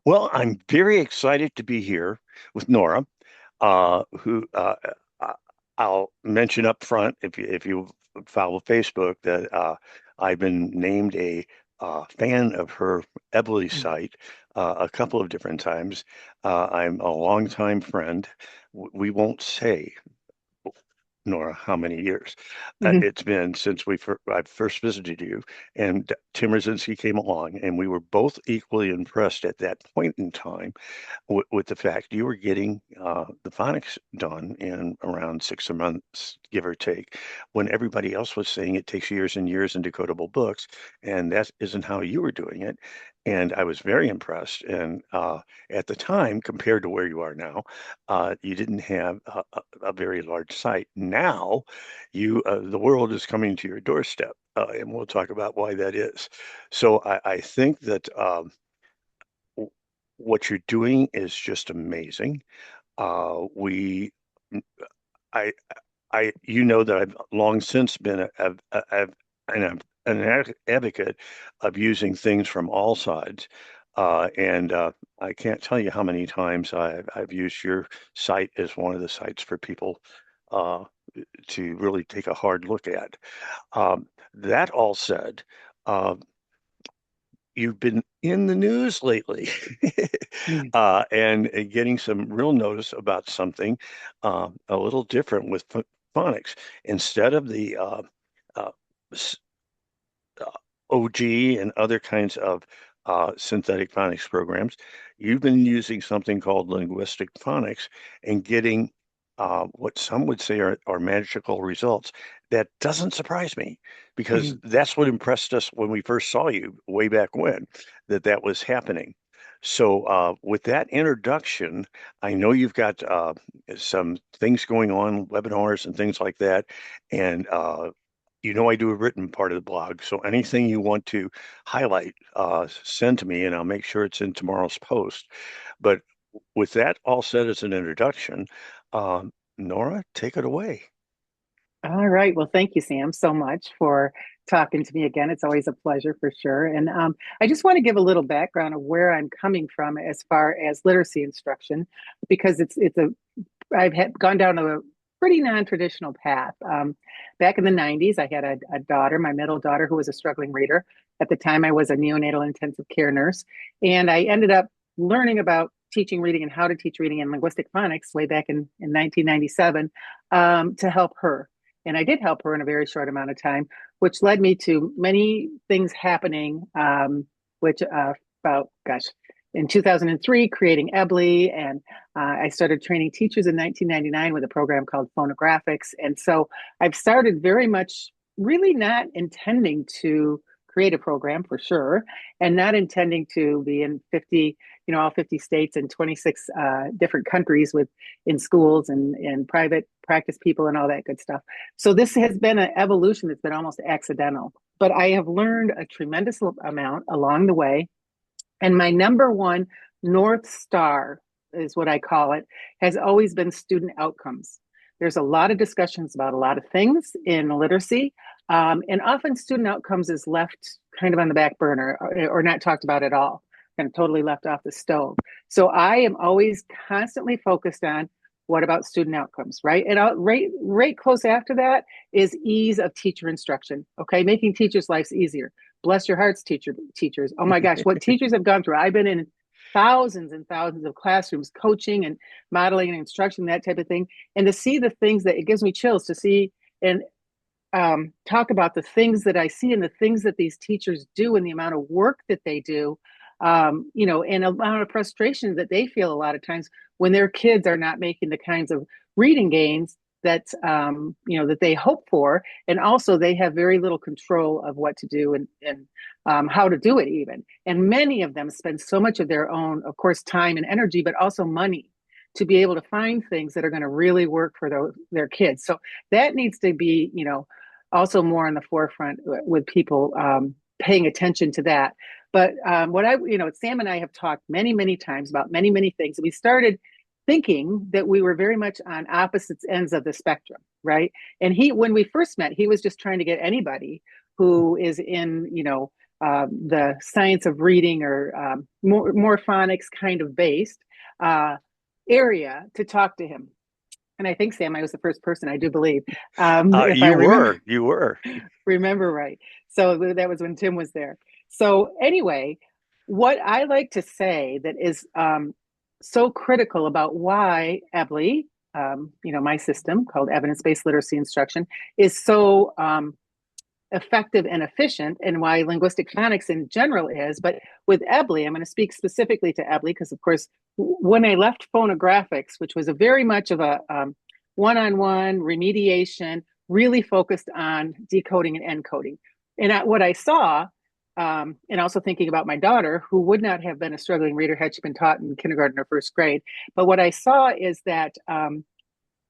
Well, I'm very excited to be here with Nora, who uh, I'll mention up front if you follow Facebook that I've been named a fan of her Ebli site a couple of different times. I'm a longtime friend. We won't say Nora, how many years? Mhm. It's been since I first visited you, and Tim Rosinski came along, and we were both equally impressed at that point in time with the fact you were getting the phonics done in around 6 months, give or take, when everybody else was saying it takes years and years in decodable books, and that isn't how you were doing it. And I was very impressed. And at the time, compared to where you are now, you didn't have a very large site. Now, the world is coming to your doorstep, and we'll talk about why that is. So I think that what you're doing is just amazing. We, I, you know that I've long since been an advocate of using things from all sides, and I can't tell you how many times I've used your site as one of the sites for people uh, to really take a hard look at. That all said, uh, you've been in the news lately Mhm. and getting some real notice about something a little different with phonics. Instead of the uh, s- uh, OG and other kinds of synthetic phonics programs, you've been using something called linguistic phonics and getting what some would say are magical results. That doesn't surprise me because Mhm. that's what impressed us when we first saw you way back when, that was happening. So, with that introduction, I know you've got some things going on, webinars and things like that, and I do a written part of the blog, so anything you want to highlight, send to me, and I'll make sure it's in tomorrow's post. But with that all said as an introduction, Nora, take it away. All right. Well, thank you, Sam, so much for talking to me again. It's always a pleasure for sure. And I just want to give a little background of where I'm coming from as far as literacy instruction, because gone down a pretty non-traditional path. Back in the 90s, I had a daughter, my middle daughter, who was a struggling reader. At the time, I was a neonatal intensive care nurse, and I ended up learning about teaching reading and how to teach reading and linguistic phonics way back in 1997 to help her. And I did help her in a very short amount of time, which led me to many things happening, which about, gosh, in 2003, creating Ebli, and I started training teachers in 1999 with a program called Phonographics. And so I've started very much really not intending to create a program for sure, and not intending to be in 50, all 50 states and 26 different countries with in schools and private practice people and all that good stuff. So this has been an evolution that's been almost accidental, but I have learned a tremendous amount along the way. And my number one North Star is what I call it, has always been student outcomes. There's a lot of discussions about a lot of things in literacy, and often student outcomes is left kind of on the back burner or not talked about at all, kind of totally left off the stove. So I am always constantly focused on what about student outcomes, right? And right close after that is ease of teacher instruction. Okay, making teachers' lives easier. Bless your hearts, teachers. Oh my gosh, what teachers have gone through. I've been in thousands and thousands of classrooms coaching and modeling and instruction, that type of thing. And to see the things that it gives me chills to see and talk about the things that I see and the things that these teachers do and the amount of work that they do, and a amount of frustration that they feel a lot of times when their kids are not making the kinds of reading gains that they hope for, and also they have very little control of what to do and how to do it even. And many of them spend so much of their own, of course, time and energy, but also money to be able to find things that are going to really work for their kids. So that needs to be, also more on the forefront with people paying attention to that. But Sam and I have talked many, many times about many, many things. We started thinking that we were very much on opposite ends of the spectrum, right? And when we first met, he was just trying to get anybody who is in, the science of reading or more phonics kind of based uh, area to talk to him. And I think, Sam, I was the first person, I do believe, if I You were. remember right. So that was when Tim was there. So anyway, what I like to say that is so critical about why Ebli, my system called evidence-based literacy instruction, is so effective and efficient, and why linguistic phonics in general is. But with Ebli, I'm going to speak specifically to Ebli because, of course, when I left phonographics, which was a very much of a one-on-one remediation, really focused on decoding and encoding. And what I saw, and also thinking about my daughter, who would not have been a struggling reader had she been taught in kindergarten or first grade, but what I saw is that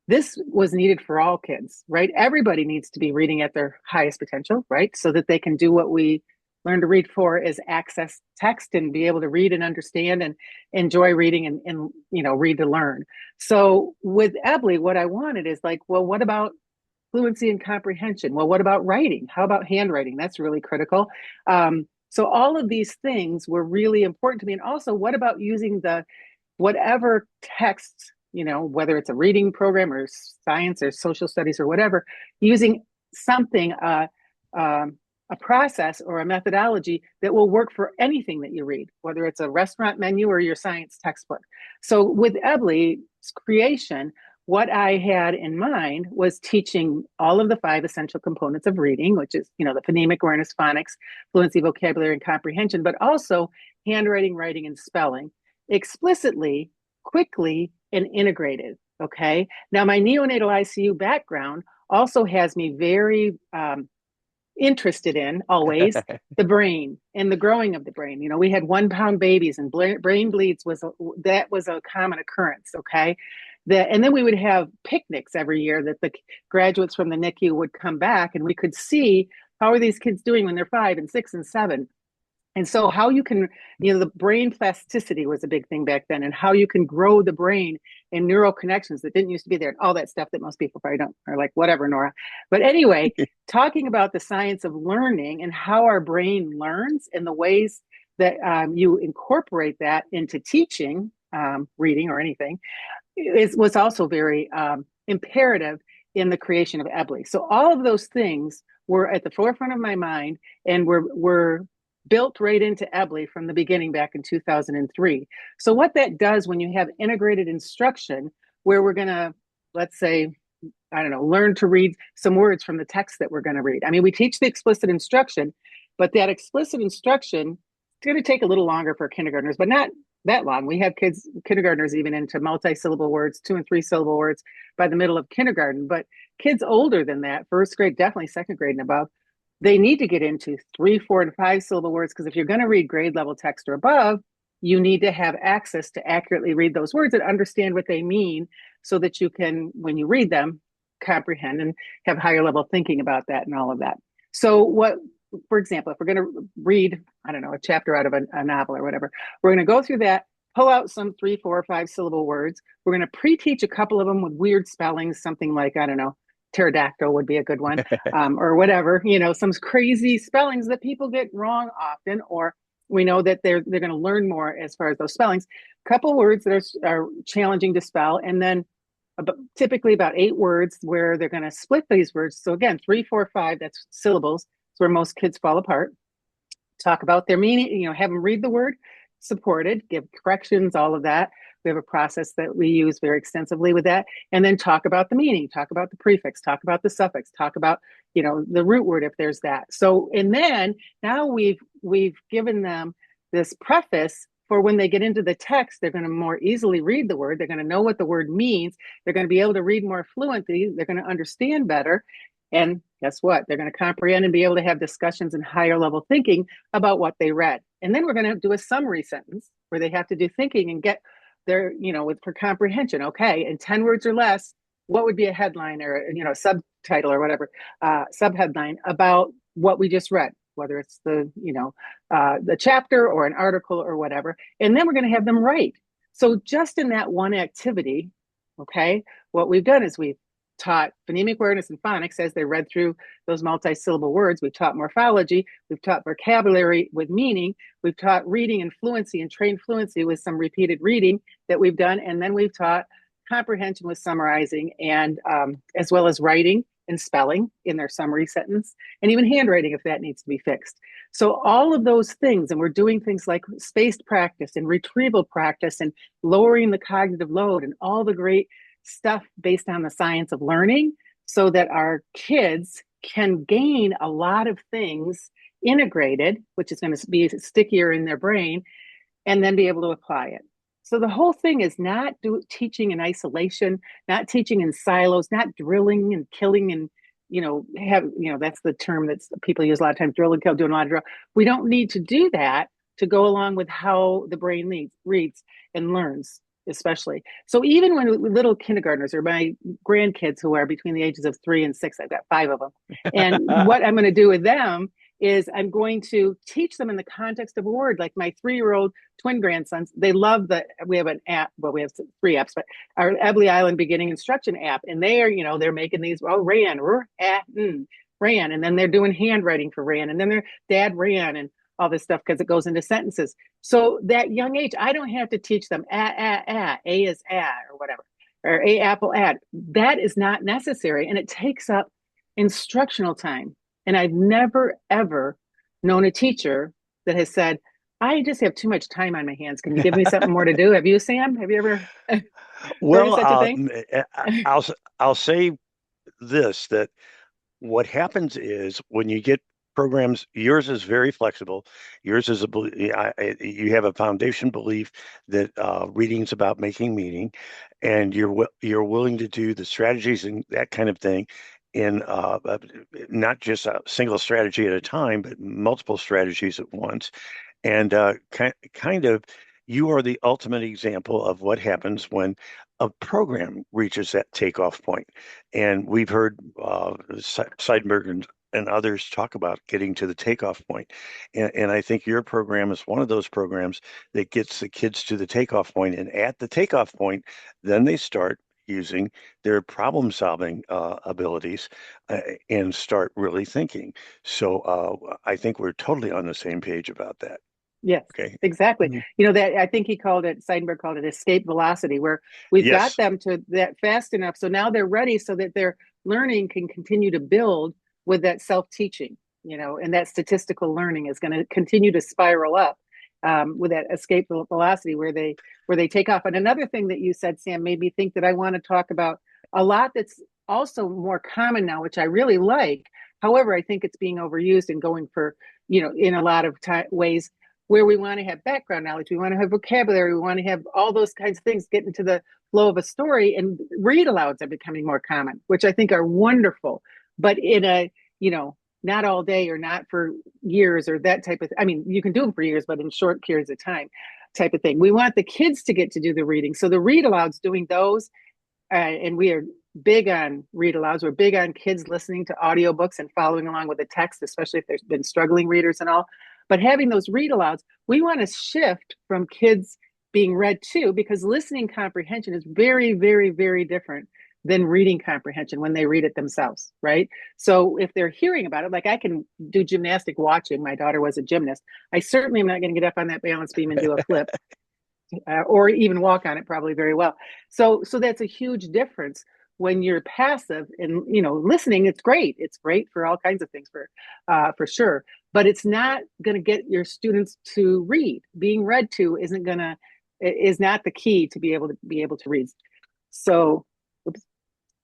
this was needed for all kids, right? Everybody needs to be reading at their highest potential, right? So that they can do what we learn to read for is access text and be able to read and understand and enjoy reading and read to learn. So with Ebli, what I wanted is like, well, what about fluency and comprehension? Well, what about writing? How about handwriting? That's really critical. So all of these things were really important to me. And also, what about using the whatever text, whether it's a reading program or science or social studies or whatever, using something, a process or a methodology that will work for anything that you read, whether it's a restaurant menu or your science textbook. So with Ebli's creation, what I had in mind was teaching all of the 5 essential components of reading, which is, the phonemic awareness, phonics, fluency, vocabulary, and comprehension, but also handwriting, writing, and spelling explicitly, quickly, and integrated. Okay. Now, my neonatal ICU background also has me very interested in always the brain and the growing of the brain. We had 1 pound babies, and brain bleeds was a common occurrence. Okay. And then we would have picnics every year that the graduates from the NICU would come back, and we could see how are these kids doing when they're 5 and 6 and 7. And so how you can, the brain plasticity was a big thing back then, and how you can grow the brain and neural connections that didn't used to be there, and all that stuff that most people probably don't, are like, whatever, Nora. But anyway, talking about the science of learning and how our brain learns and the ways that you incorporate that into teaching, reading or anything, was also very imperative in the creation of Ebli. So all of those things were at the forefront of my mind, and were built right into Ebli from the beginning back in 2003. So what that does when you have integrated instruction, where we're going to, let's say, I don't know, learn to read some words from the text that we're going to read. I mean, we teach the explicit instruction, but that explicit instruction is going to take a little longer for kindergartners, but not that long. We have kindergartners even into multi-syllable words, 2 and 3 syllable words by the middle of kindergarten. But kids older than that, first grade, definitely second grade and above, they need to get into 3, 4, and 5 syllable words, because if you're going to read grade level text or above, you need to have access to accurately read those words and understand what they mean, so that you can, when you read them, comprehend and have higher level thinking about that and all of that. So for example, if we're going to read, I don't know, a chapter out of a novel or whatever, we're going to go through that, pull out some 3, 4, or 5 syllable words. We're going to pre-teach a couple of them with weird spellings, something like, I don't know, pterodactyl would be a good one, or whatever, some crazy spellings that people get wrong often, or we know that they're going to learn more as far as those spellings. A couple words that are challenging to spell, and then typically about 8 words where they're going to split these words. So again, 3, 4, 5, that's syllables. It's where most kids fall apart. Talk about their meaning, have them read the word, supported, give corrections, all of that. We have a process that we use very extensively with that. And then talk about the meaning, talk about the prefix, talk about the suffix, talk about, the root word if there's that. So, and then now we've given them this preface for when they get into the text, they're going to more easily read the word. They're going to know what the word means. They're going to be able to read more fluently. They're going to understand better. And guess what? They're going to comprehend and be able to have discussions and higher level thinking about what they read. And then we're going to do a summary sentence where they have to do thinking and get their, for comprehension. Okay, in 10 words or less, what would be a headline or, subtitle or whatever, subheadline about what we just read, whether it's the chapter or an article or whatever. And then we're going to have them write. So just in that one activity, okay, what we've done is we've taught phonemic awareness and phonics as they read through those multi-syllable words. We've taught morphology. We've taught vocabulary with meaning. We've taught reading and fluency and trained fluency with some repeated reading that we've done. And then we've taught comprehension with summarizing and as well as writing and spelling in their summary sentence, and even handwriting if that needs to be fixed. So all of those things, and we're doing things like spaced practice and retrieval practice and lowering the cognitive load and all the great stuff based on the science of learning so that our kids can gain a lot of things integrated, which is going to be stickier in their brain, and then be able to apply it. So the whole thing is not teaching in isolation, not teaching in silos, not drilling and killing and that's the term that people use a lot of times, drill and kill, doing a lot of drill. We don't need to do that to go along with how the brain reads and learns, especially. So even when little kindergartners or my grandkids who are between the ages of 3 and 6, I've got 5 of them. And what I'm going to do with them is I'm going to teach them in the context of a word. Like my 3-year-old twin grandsons, they love we have an app, well, we have 3 apps, but our Ebli Island beginning instruction app. And they are, they're making these, ran. And then they're doing handwriting for ran. And then their dad ran and all this stuff because it goes into sentences. So that young age, I don't have to teach them a is or whatever, or a apple at. That is not necessary. And it takes up instructional time. And I've never, ever known a teacher that has said, I just have too much time on my hands. Can you give me something more to do? Have you, Sam? Have you ever heard of Well, such a thing? I'll I'll say this, that what happens is when you get programs, yours is very flexible. Yours is you have a foundation belief that reading is about making meaning, and you're willing to do the strategies and that kind of thing in not just a single strategy at a time, but multiple strategies at once. And kind of, you are the ultimate example of what happens when a program reaches that takeoff point. And we've heard Seidenberg and others talk about getting to the takeoff point. And I think your program is one of those programs that gets the kids to the takeoff point. And at the takeoff point, then they start using their problem solving abilities and start really thinking. So I think we're totally on the same page about that. Yes, Okay. exactly. Mhm. That I think Seidenberg called it escape velocity, where we've got Yes. them to that fast enough. So now they're ready so that their learning can continue to build with that self-teaching, and that statistical learning is going to continue to spiral up with that escape velocity where they take off. And another thing that you said, Sam, made me think that I want to talk about a lot that's also more common now, which I really like. However, I think it's being overused and going for, in a lot of ways where we want to have background knowledge, we want to have vocabulary, we want to have all those kinds of things get into the flow of a story, and read alouds are becoming more common, which I think are wonderful, but in a, not all day or not for years or that type of, I mean, you can do them for years, but in short periods of time type of thing. We want the kids to get to do the reading. So the read alouds, doing those, and we are big on read alouds. We're big on kids listening to audiobooks and following along with the text, especially if there's been struggling readers and all. But having those read alouds, we want to shift from kids being read to, because listening comprehension is very, very, very different than reading comprehension when they read it themselves, right? So if they're hearing about it, like I can do gymnastic watching. My daughter was a gymnast. I certainly am not going to get up on that balance beam and do a flip. Or even walk on it probably very well. So that's a huge difference when you're passive and listening. It's great. It's great for all kinds of things for sure. But it's not going to get your students to read. Being read to is not the key to be able to read. So,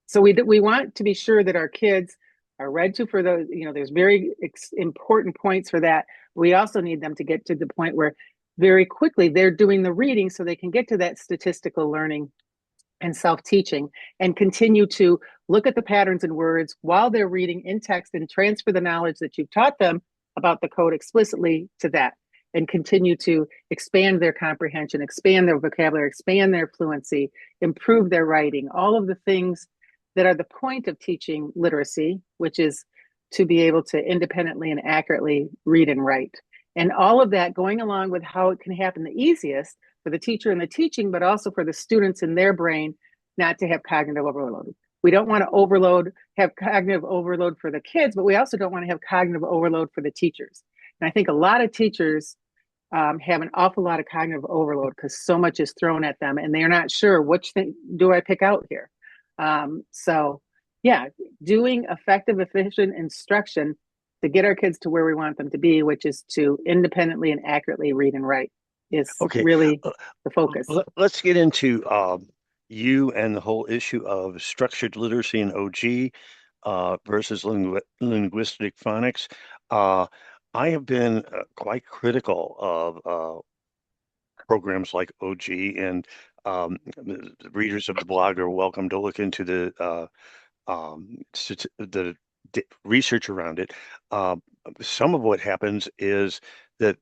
so we want to be sure that our kids are read to for those. There's very important points for that. We also need them to get to the point where very quickly they're doing the reading so they can get to that statistical learning and self-teaching and continue to look at the patterns and words while they're reading in text and transfer the knowledge that you've taught them about the code explicitly to that, and continue to expand their comprehension, expand their vocabulary, expand their fluency, improve their writing, all of the things that are the point of teaching literacy, which is to be able to independently and accurately read and write. And all of that going along with how it can happen the easiest for the teacher and the teaching, but also for the students in their brain not to have cognitive overload. We don't want to have cognitive overload for the kids, but we also don't want to have cognitive overload for the teachers. And I think a lot of teachers have an awful lot of cognitive overload because so much is thrown at them and they're not sure which thing do I pick out here. So, yeah, doing effective, efficient instruction to get our kids to where we want them to be, which is to independently and accurately read and write, is Okay, really the focus. let's get into you and the whole issue of structured literacy in OG versus linguistic phonics. Uh, I have been quite critical of programs like OG, and the readers of the blog are welcome to look into the research around it. Uh, some of what happens is that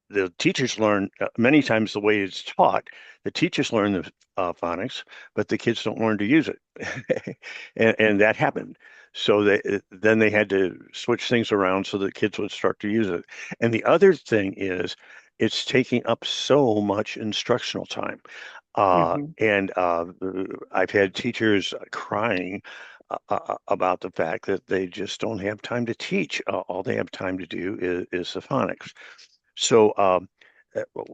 the teachers learn many times the way it's taught. The teachers learn the phonics, but the kids don't learn to use it, and that happened. So then they had to switch things around so that kids would start to use it. And the other thing is, it's taking up so much instructional time. Mm-hmm. And I've had teachers crying about the fact that they just don't have time to teach. All they have time to do is the phonics. So uh,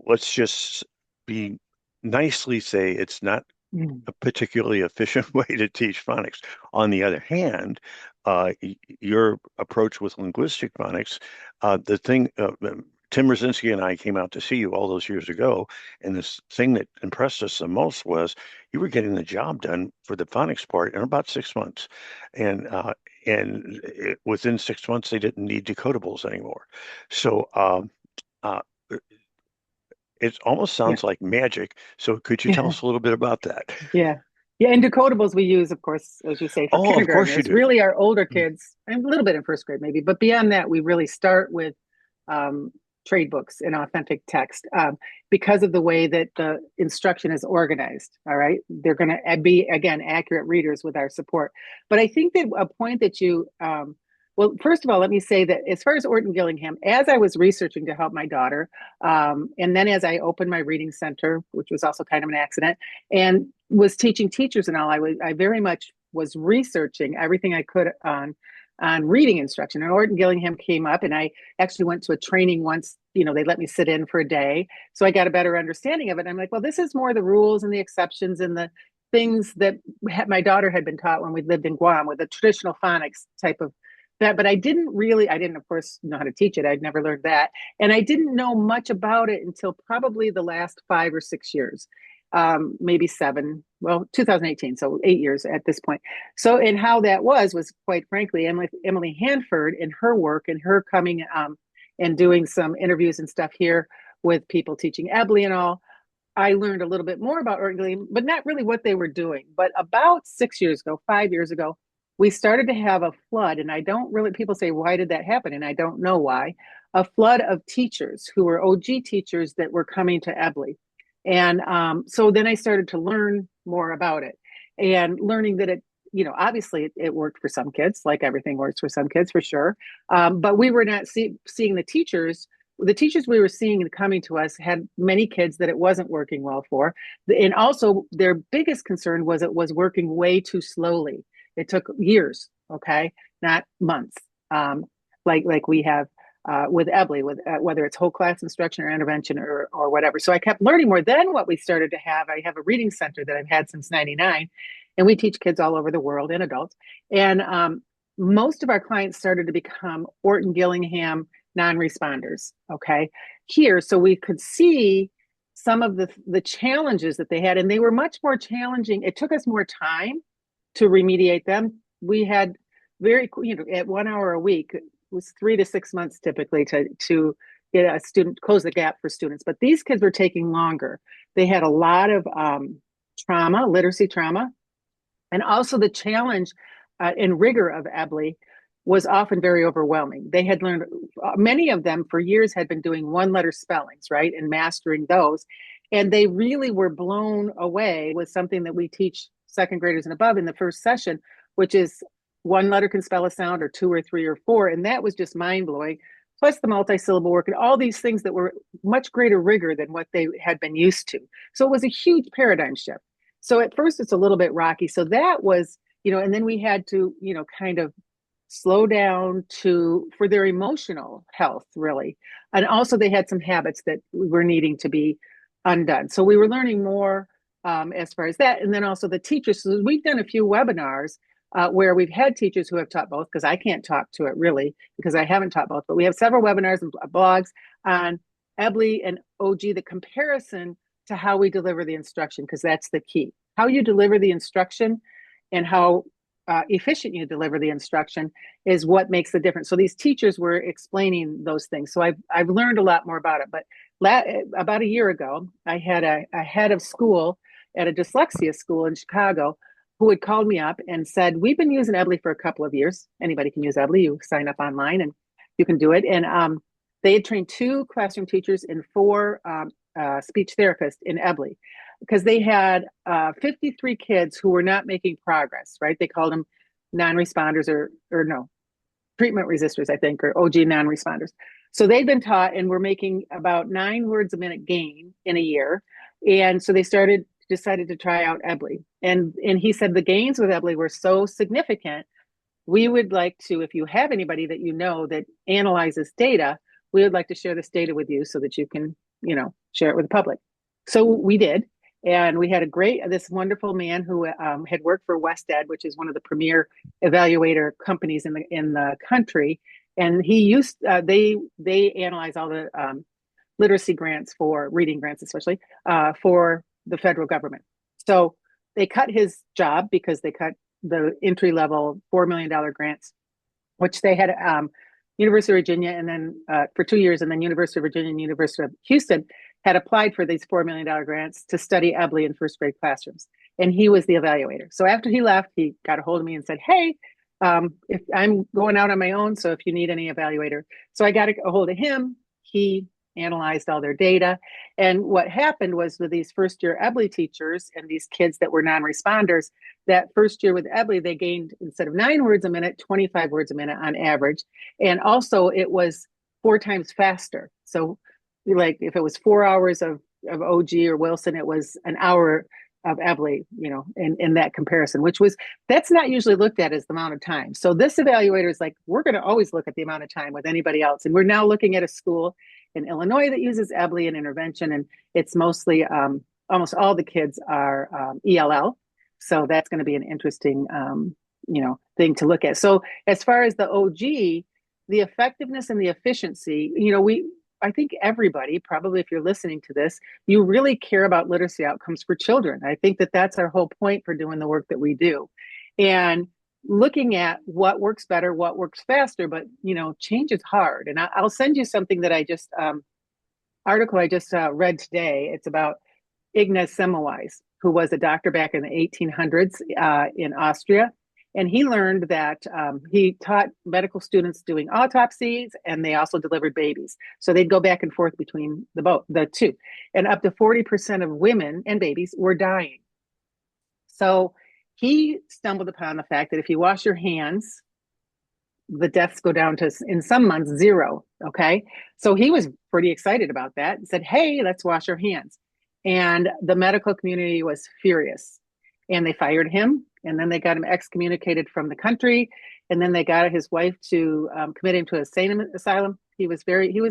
let's just be nicely say it's not Mm. a particularly efficient way to teach phonics. On the other hand, your approach with linguistic phonics, the thing, Tim Rosinski and I came out to see you all those years ago, and this thing that impressed us the most was you were getting the job done for the phonics part in about 6 months, and within 6 months they didn't need decodables anymore. So uh, it almost Yeah. sounds like magic. So could you tell Yeah. us a little bit about that? Yeah. Yeah. And decodables we use, of course, as you say, for Oh, of course you kindergartners, do. really our older kids, and a little bit in first grade maybe, but beyond that, we really start with um, trade books and authentic text because of the way that the instruction is organized. All right. They're going to be, again, accurate readers with our support. But I think that a point that well, first of all, let me say that as far as Orton Gillingham, as I was researching to help my daughter, and then as I opened my reading center, which was also kind of an accident, and was teaching teachers and all, I very much was researching everything I could on reading instruction. And Orton Gillingham came up, and I actually went to a training once. They let me sit in for a day, so I got a better understanding of it. And I'm like, well, this is more the rules and the exceptions and the things that my daughter had been taught when we lived in Guam with the traditional phonics type of that. But I didn't, of course, know how to teach it. I'd never learned that. And I didn't know much about it until probably the last 5 or 6 years, maybe seven, well, 2018, so 8 years at this point. So, and how that was quite frankly, Emily Hanford and her work and her coming and doing some interviews and stuff here with people teaching Ebli and all. I learned a little bit more about Orton, but not really what they were doing. But about 6 years ago, 5 years ago, we started to have a flood. And I don't really, people say, why did that happen? And I don't know why. A flood of teachers who were OG teachers that were coming to Ebli. And so then I started to learn more about it and learning that obviously it worked for some kids, like everything works for some kids for sure. But we were not seeing the teachers we were seeing coming to us had many kids that it wasn't working well for. And also their biggest concern was it was working way too slowly. It took years, okay, not months, like we have with Ebli, with whether it's whole class instruction or intervention or whatever. So I kept learning more. Then what we started to have, I have a reading center that I've had since '99, and we teach kids all over the world and adults. And most of our clients started to become Orton Gillingham non-responders, okay, here. So we could see some of the challenges that they had, and they were much more challenging. It took us more time to remediate them. We had at 1 hour a week, it was 3 to 6 months typically to get a student, close the gap for students. But these kids were taking longer. They had a lot of trauma, literacy trauma, and also the challenge and rigor of Ebli was often very overwhelming. They had learned, many of them for years had been doing one letter spellings, right, and mastering those. And they really were blown away with something that we teach second graders and above in the first session, which is one letter can spell a sound or two or three or four. And that was just mind blowing. Plus the multi-syllable work and all these things that were much greater rigor than what they had been used to. So it was a huge paradigm shift. So at first it's a little bit rocky. So that was and then we had to, kind of slow down to for their emotional health, really. And also they had some habits that were needing to be undone. So we were learning more as far as that. And then also the teachers. So we've done a few webinars where we've had teachers who have taught both, because I can't talk to it really because I haven't taught both, but we have several webinars and blogs on Ebli and OG, the comparison to how we deliver the instruction, because that's the key. How you deliver the instruction and how efficient you deliver the instruction is what makes the difference. So these teachers were explaining those things. So I've learned a lot more about it. But about a year ago, I had a head of school at a dyslexia school in Chicago who had called me up and said, "We've been using Ebli for a couple of years. Anybody can use Ebli. You sign up online and you can do it." And they had trained 2 classroom teachers and 4 speech therapists in Ebli, because they had 53 kids who were not making progress, right? They called them non-responders, or no, treatment resistors, I think, or OG non-responders. So they'd been taught and were making about 9 words a minute gain in a year. And so they decided to try out Ebli. And he said the gains with Ebli were so significant. We would like to, if you have anybody that that analyzes data, we would like to share this data with you so that you can, share it with the public. So we did. And we had this wonderful man who had worked for WestEd, which is one of the premier evaluator companies in the country. And they analyze all the literacy grants, for reading grants, especially for the federal government. So they cut his job because they cut the entry level $4 million grants, which they had University of Virginia, and then for 2 years, and then University of Virginia and University of Houston had applied for these $4 million grants to study Ebli in first grade classrooms. And he was the evaluator. So after he left, he got a hold of me and said, "Hey, if I'm going out on my own, so if you need any evaluator." So I got a hold of him. He analyzed all their data. And what happened was, with these first year Ebli teachers and these kids that were non-responders, that first year with Ebli, they gained, instead of 9 words a minute, 25 words a minute on average. And also it was 4 times faster. So like if it was 4 hours of OG or Wilson, it was an hour of Ebli, in that comparison, that's not usually looked at as the amount of time. So this evaluator is like, we're going to always look at the amount of time with anybody else. And we're now looking at a school in Illinois that uses Ebli and intervention. And it's mostly, almost all the kids are ELL. So that's going to be an interesting, thing to look at. So as far as the OG, the effectiveness and the efficiency, I think everybody, probably if you're listening to this, you really care about literacy outcomes for children. I think that that's our whole point for doing the work that we do. And looking at what works better, what works faster, but, change is hard. And I'll send you something that article I just read today. It's about Ignaz Semmelweis, who was a doctor back in the 1800s in Austria. And he learned that he taught medical students doing autopsies, and they also delivered babies. So they'd go back and forth between the two. And up to 40% of women and babies were dying. So he stumbled upon the fact that if you wash your hands, the deaths go down to, in some months, 0. Okay. So he was pretty excited about that and said, "Hey, let's wash our hands." And the medical community was furious, and they fired him. And then they got him excommunicated from the country. And then they got his wife to commit him to a insane asylum. He was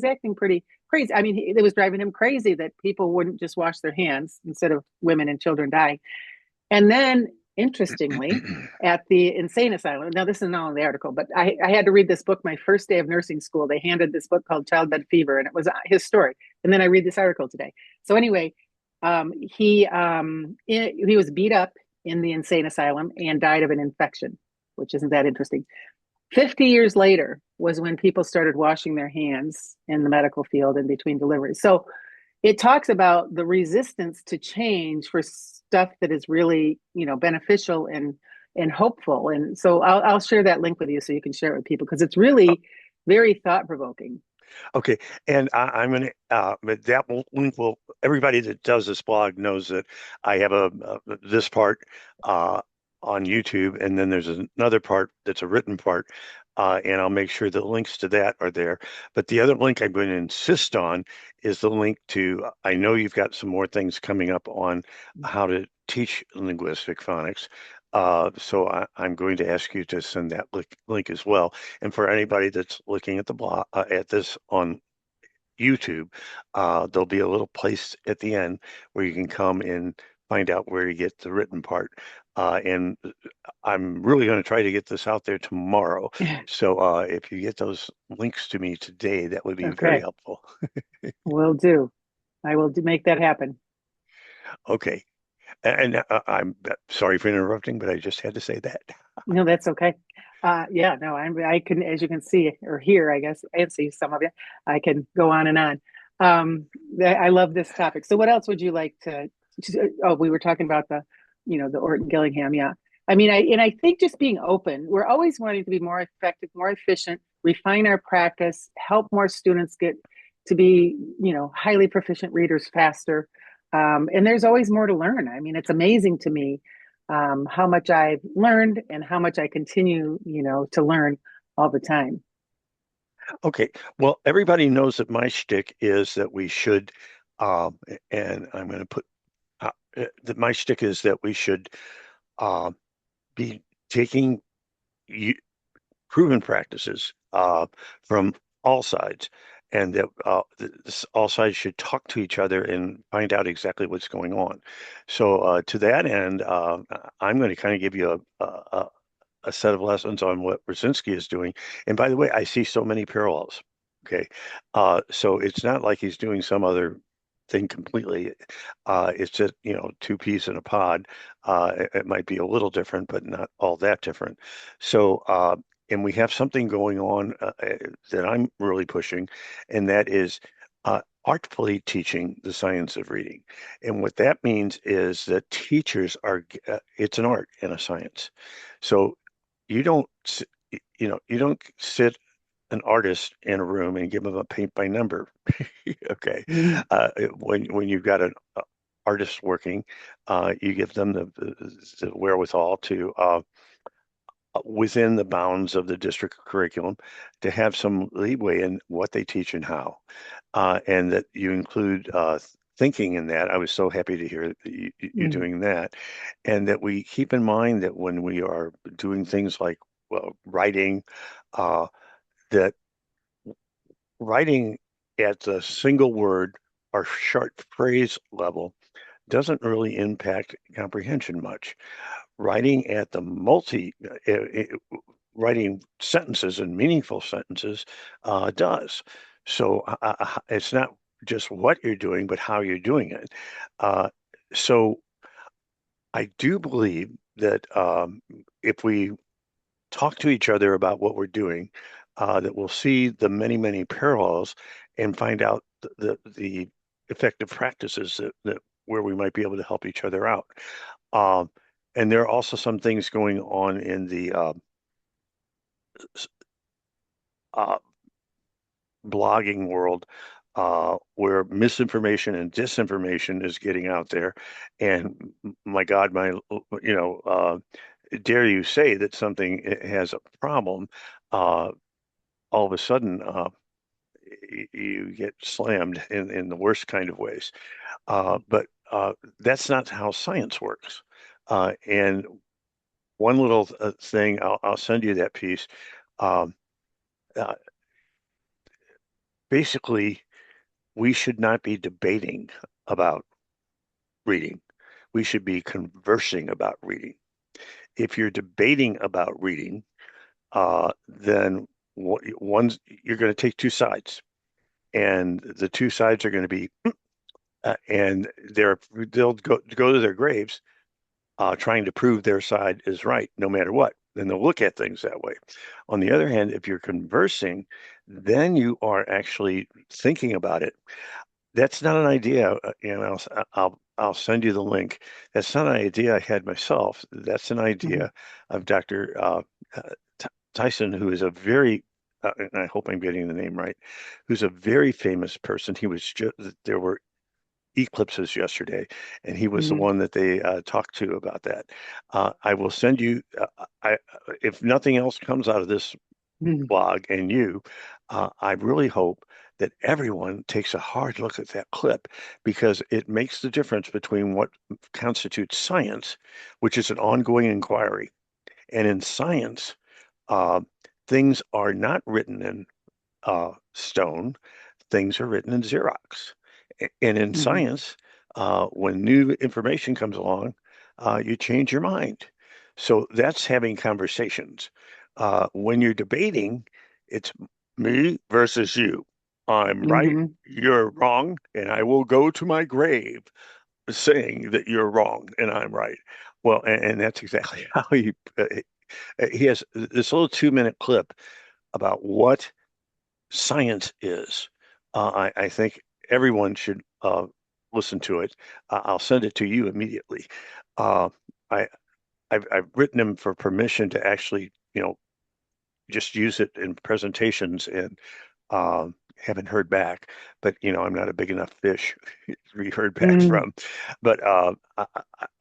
acting pretty crazy. I mean, it was driving him crazy that people wouldn't just wash their hands instead of women and children dying. And then, interestingly, at the insane asylum, now this is not on the article, but I had to read this book my first day of nursing school. They handed this book called Childbed Fever, and it was his story. And then I read this article today. So anyway, he was beat up in the insane asylum and died of an infection, which isn't that interesting. 50 years later was when people started washing their hands in the medical field in between deliveries. So it talks about the resistance to change for stuff that is really, beneficial and hopeful. And so I'll share that link with you so you can share it with people, because it's really very thought provoking. Okay, and I'm going to, but that link will, everybody that does this blog knows that I have this part on YouTube, and then there's another part that's a written part, and I'll make sure the links to that are there. But the other link I'm going to insist on is the link to, I know you've got some more things coming up on how to teach linguistic phonics. So I'm going to ask you to send that link as well. And for anybody that's looking at the blog at this on YouTube, there'll be a little place at the end where you can come and find out where you get the written part. And I'm really going to try to get this out there tomorrow. So if you get those links to me today, that would be very Okay, helpful. will do. I will make that happen. Okay. And I'm sorry for interrupting, but I just had to say that. No, that's okay. Yeah, no, I can, as you can see or hear, I guess, and see some of it. I can go on and on. I love this topic. So, what else would you like to? Oh, we were talking about the Orton Gillingham. Yeah, I mean, I think just being open. We're always wanting to be more effective, more efficient, refine our practice, help more students get to be, highly proficient readers faster. And there's always more to learn. I mean, it's amazing to me how much I've learned and how much I continue, to learn all the time. Okay. Well, everybody knows that my shtick is that we should, and I'm going to put that my shtick is that we should uh, be taking proven practices from all sides, and that all sides should talk to each other and find out exactly what's going on. So to that end, I'm going to kind of give you a set of lessons on what Brzezinski is doing. And by the way, I see so many parallels. Okay. So it's not like he's doing some other thing completely. It's just, two peas in a pod. It might be a little different, but not all that different. So, and we have something going on that I'm really pushing, and that is artfully teaching the science of reading. And what that means is that teachers it's an art and a science. So you don't you don't sit an artist in a room and give them a paint by number. Okay. Mhm. When you've got an artist working, you give them the wherewithal to within the bounds of the district curriculum to have some leeway in what they teach and how, and that you include thinking in that. I was so happy to hear that you Mhm. doing that, and that we keep in mind that when we are doing things like, well, writing, uh, that writing at the single word or short phrase level doesn't really impact comprehension much. Writing at the writing sentences and meaningful sentences does. So it's not just what you're doing, but how you're doing it. Uh, so I do believe that if we talk to each other about what we're doing, that we'll see the many, many parallels and find out the effective practices that where we might be able to help each other out. Um, and there are also some things going on in the uh, blogging world where misinformation and disinformation is getting out there. And my God, dare you say that something has a problem? Uh, all of a sudden, you get slammed in the worst kind of ways. But that's not how science works. And one little thing, I'll send you that piece. Um, uh, Basically, we should not be debating about reading. We should be conversing about reading. If you're debating about reading, then one's you're going to take two sides, and the two sides are going to be, and they'll go to their graves trying to prove their side is right, no matter what. Then they'll look at things that way. On the other hand, if you're conversing, then you are actually thinking about it. That's not an idea, and I'll send you the link. That's not an idea I had myself. That's an Mhm. idea of Dr. Tyson, who is a very, and I hope I'm getting the name right, who's a very famous person. He was just there were eclipses yesterday, and he was the Mhm. one that they talked to about that. I will send you. If nothing else comes out of this Mhm. blog and I really hope that everyone takes a hard look at that clip because it makes the difference between what constitutes science, which is an ongoing inquiry. And in science, uh, things are not written in stone, things are written in Xerox. And in Hmm. science, when new information comes along, you change your mind. So that's having conversations. When you're debating, it's me versus you. I'm right, Hmm. you're wrong, and I will go to my grave saying that you're wrong and I'm right. Well, and that's exactly how he has this little 2 minute clip about what science is. I think everyone should listen to it. I'll send it to you immediately. Uh, I, I've written him for permission to actually, just use it in presentations and haven't heard back. But I'm not a big enough fish to be heard back Mm, from. But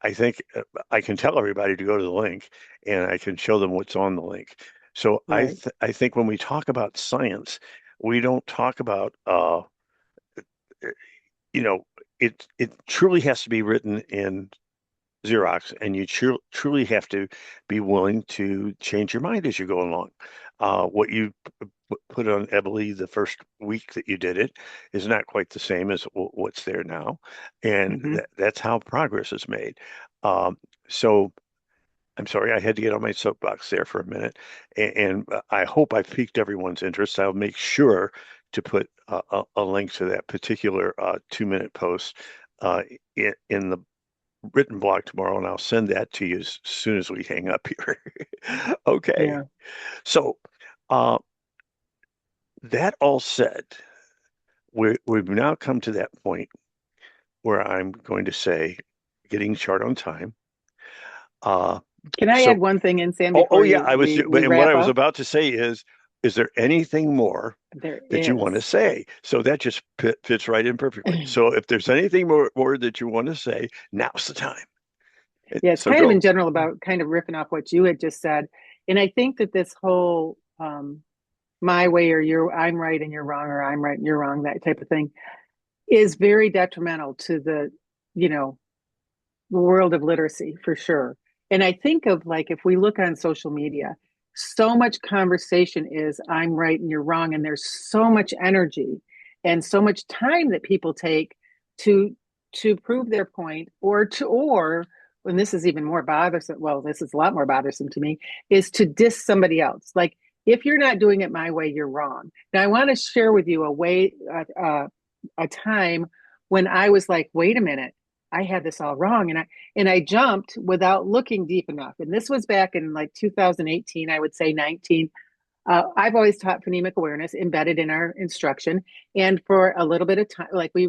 I think I can tell everybody to go to the link, and I can show them what's on the link. So right. I think when we talk about science, we don't talk about you know it truly has to be written in Xerox, and you truly have to be willing to change your mind as you go along. What you put on Ebli the first week that you did it is not quite the same as what's there now, and Hmm. that's how progress is made. Um, so I'm sorry I had to get on my soapbox there for a minute, and I hope I piqued everyone's interest. I'll make sure to put a link to that particular 2 minute post in the written blog tomorrow, and I'll send that to you as soon as we hang up here. Okay. Yeah. So, uh, that all said, we've now come to that point where I'm going to say, getting short on time. Uh, Can I so, add one thing in, Sam, oh before yeah, you we and what wrap I was up? about to say is there anything more There that you want to is. say? So that just fits right in perfectly. So if there's anything more that you want to say, now's the time. Yeah, it's So kind of in go. general about kind of riffing off what you had just said. And I think that this whole my way or I'm right and you're wrong, or I'm right and you're wrong, that type of thing is very detrimental to you know, the world of literacy for sure. And I think of like if we look on social media, so much conversation is I'm right and you're wrong, and there's so much energy and so much time that people take to prove their point, or when this is even more bothersome, well, this is a lot more bothersome to me, is to diss somebody else. Like if you're not doing it my way, you're wrong. Now I want to share with you a time when I was like, wait a minute, I had this all wrong. And I jumped without looking deep enough. And this was back in like 2018, I would say 19. I've always taught phonemic awareness embedded in our instruction. And for a little bit of time, like we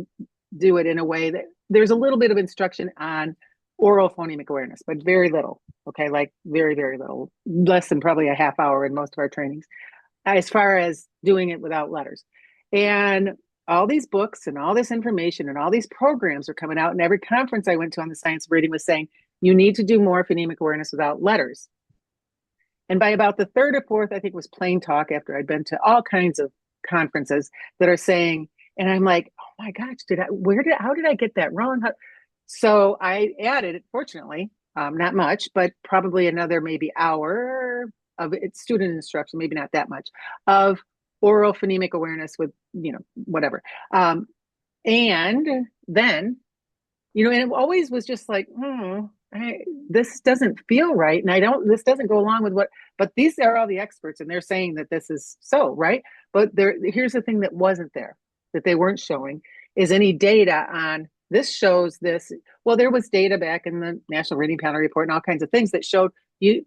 do it in a way that there's a little bit of instruction on oral phonemic awareness, but very little. Okay, like very, very little, less than probably a half hour in most of our trainings, as far as doing it without letters. And all these books and all this information and all these programs are coming out. And every conference I went to on the science of reading was saying, you need to do more phonemic awareness without letters. And by about the third or fourth, I think it was Plain Talk, after I'd been to all kinds of conferences that are saying, and I'm like, oh my gosh, how did I get that wrong? So I added, fortunately, not much, but probably another maybe hour of student instruction, maybe not that much, of oral phonemic awareness with, whatever. And then, and it always was just like, this doesn't feel right. And this doesn't go along with but these are all the experts and they're saying that this is so, right? But here's the thing that wasn't there, that they weren't showing, is any data on this shows this. Well, there was data back in the National Reading Panel report and all kinds of things that showed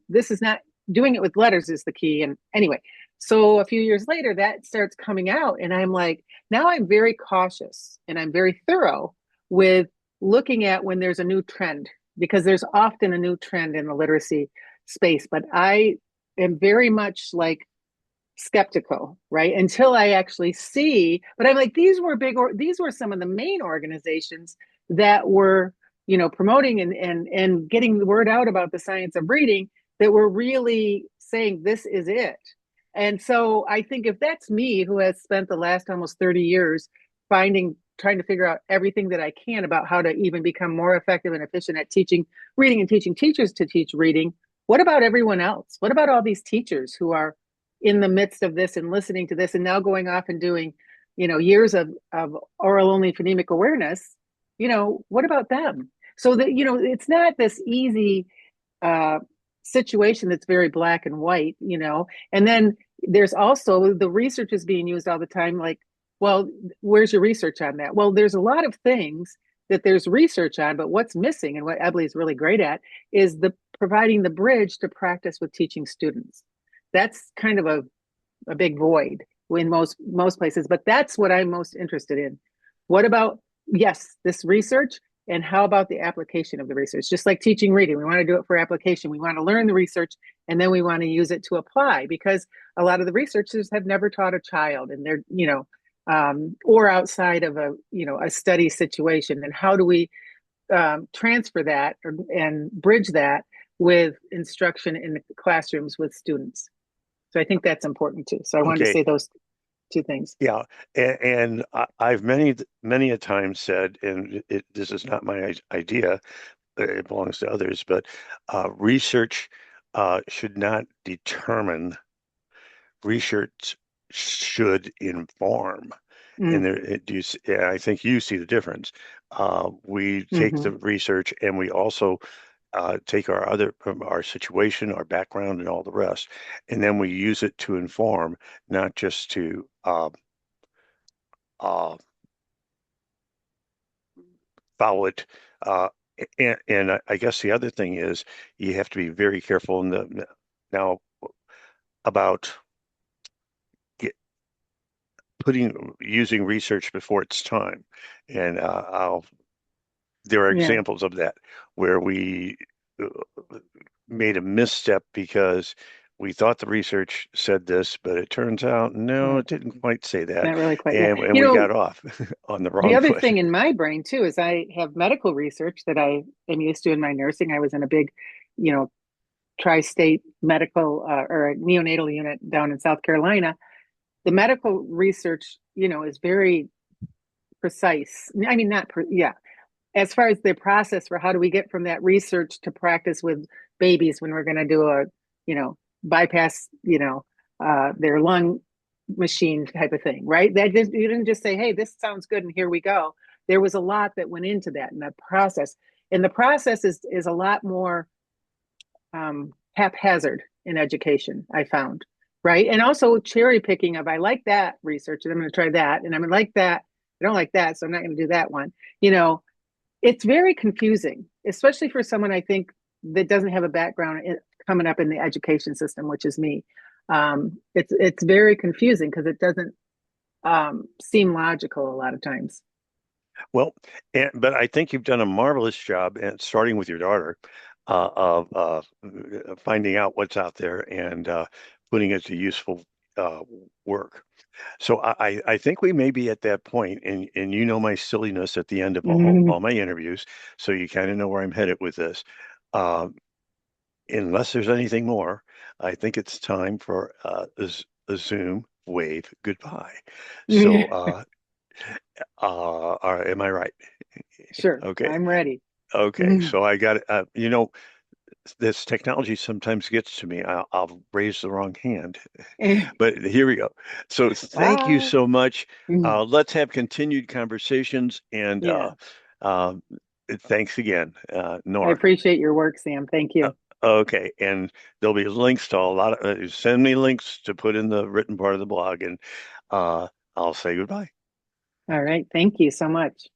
this is not doing it with letters is the key. And anyway, so a few years later, that starts coming out. And I'm like, now I'm very cautious and I'm very thorough with looking at when there's a new trend, because there's often a new trend in the literacy space. But I am very much like skeptical, right? Until I actually see. But I'm like, these were some of the main organizations that were, promoting and getting the word out about the science of reading, that were really saying this is it. And so I think if that's me who has spent the last almost 30 years trying to figure out everything that I can about how to even become more effective and efficient at teaching reading and teaching teachers to teach reading, what about everyone else? What about all these teachers who are in the midst of this and listening to this and now going off and doing, years of oral only phonemic awareness? What about them? So that, it's not this easy uh, situation that's very black and white, and then there's also the research is being used all the time. Like, well, where's your research on that? Well, there's a lot of things that there's research on, but what's missing and what Ebli is really great at is the providing the bridge to practice with teaching students. That's kind of a big void in most places, but that's what I'm most interested in. What about, yes, this research, and how about the application of the research? Just like teaching reading, we want to do it for application. We want to learn the research and then we want to use it to apply, because a lot of the researchers have never taught a child, and they're, or outside of a study situation. And how do we transfer that and bridge that with instruction in the classrooms with students? So I think that's important too. So I wanted to Okay. say those two things. Yeah, and I've many a time said, and this is not my idea, it belongs to others, but research should not determine. Research should inform. And Mm, yeah, I think you see the difference. We take hmm the research and we also take our situation, our background, and all the rest, and then we use it to inform, not just to uh, follow it. Uh, and I guess the other thing is you have to be very careful now about get, putting using research before its time. And there are Yeah. examples of that where we uh, made a misstep because we thought the research said this, but it turns out no, Yeah. it didn't quite say that, Not really quite. Yeah. and we got off on the The wrong other foot. thing in my brain too is I have medical research that I am used to in my nursing. I was in a big, you know, tri-state medical or a neonatal unit down in South Carolina. The medical research, is very precise. I mean, not, yeah, as far as the process for how do we get from that research to practice with babies when we're going to do a, bypass, their lung machine type of thing, right? That just, you didn't just say, hey, this sounds good and here we go. There was a lot that went into that and that process. And the process is a lot more haphazard in education, I found, right? And also cherry picking of, I like that research and I'm going to try that. And I'm going to like that. I don't like that. So I'm not going to do that one. It's very confusing, especially for someone I think that doesn't have a background coming up in the education system, which is me. It's very confusing because it doesn't seem logical a lot of times. Well, but I think you've done a marvelous job, and starting with your daughter, of finding out what's out there and putting it to useful uh, work. So I think we may be at that point, and you know my silliness at the end of all Mm-hmm. my interviews, so you kind of know where I'm headed with this. Uh, Unless there's anything more, I think it's time for a Zoom wave goodbye. So, am I right? Sure, Okay. I'm ready. Okay. So I got, this technology sometimes gets to me. I'll raise the wrong hand, but here we go. So thank you Wow. so much. Mhm. Let's have continued conversations and Yeah, uh, thanks again, I Nora. appreciate your work, Sam. Thank Uh, you. okay. And there'll be links to a lot of, send me links to put in the written part of the blog and uh, I'll say goodbye. All right. Thank you so much.